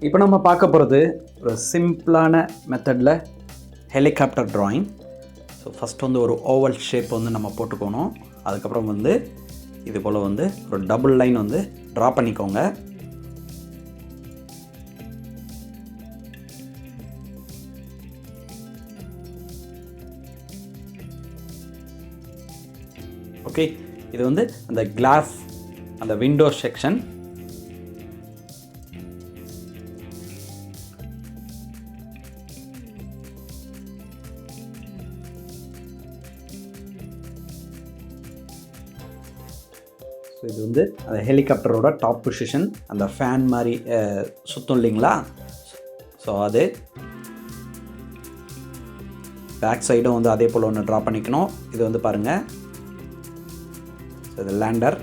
இப்போ நம்ம பார்க்க போகிறது ஒரு சிம்பிளான மெத்தடில் ஹெலிகாப்டர் ட்ராயிங். ஸோ ஃபஸ்ட் வந்து ஒரு ஓவல் ஷேப் வந்து நம்ம போட்டுக்கணும். அதுக்கப்புறம் வந்து இது போல் வந்து ஒரு டபுள் லைன் வந்து ட்ரா பண்ணிக்கோங்க. ஓகே, இது வந்து அந்த கிளாஸ் அந்த விண்டோ செக்ஷன். ஸோ இது வந்து அந்த ஹெலிகாப்டரோட டாப் பொசிஷன், அந்த ஃபேன் மாதிரி சுற்றும் இல்லைங்களா? ஸோ அது பேக் சைடும் வந்து அதே போல் ஒன்று ட்ரா பண்ணிக்கணும். இது வந்து பாருங்கள், இது லேண்டர்.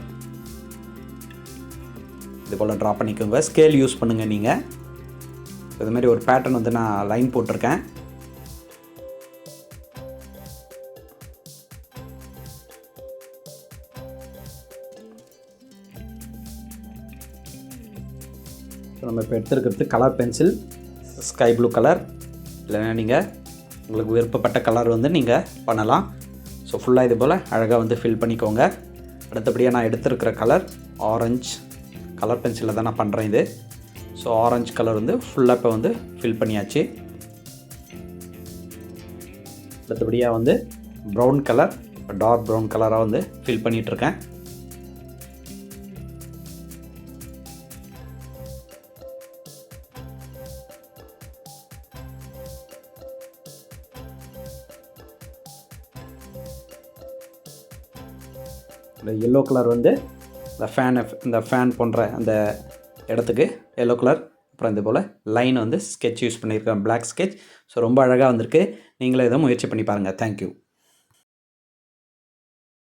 இது போல் ட்ரா பண்ணிக்கோங்க. ஸ்கேல் யூஸ் பண்ணுங்கள் நீங்கள். இது மாதிரி ஒரு பேட்டர்ன் வந்து நான் லைன் போட்டிருக்கேன். ஸோ நம்ம இப்போ எடுத்துருக்கிறது colour pencil, sky blue colour. இல்லைன்னா நீங்கள் உங்களுக்கு விருப்பப்பட்ட கலர் வந்து நீங்கள் பண்ணலாம். ஸோ ஃபுல்லாக இது போல் அழகாக வந்து ஃபில் பண்ணிக்கோங்க. அடுத்தபடியாக நான் எடுத்துருக்கிற கலர் ஆரஞ்சு கலர் பென்சிலில் தான் நான் பண்ணுறேன் இது. ஸோ ஆரஞ்சு கலர் வந்து ஃபுல்லாக இப்போ வந்து ஃபில் பண்ணியாச்சு. அடுத்தபடியாக வந்து ப்ரௌன் கலர், டார்க் ப்ரௌன் கலராக வந்து ஃபில் பண்ணிகிட்ருக்கேன். இந்த எல்லோ கலர் வந்து இந்த ஃபேன் போன்ற அந்த இடத்துக்கு எல்லோ கலர். அப்புறம் இது போல் லைன் வந்து ஸ்கெட்ச் யூஸ் பண்ணியிருக்கேன், பிளாக் ஸ்கெட்ச். ஸோ ரொம்ப அழகாக வந்திருக்கு. நீங்களே இதை முயற்சி பண்ணி பாருங்கள். தேங்க்யூ.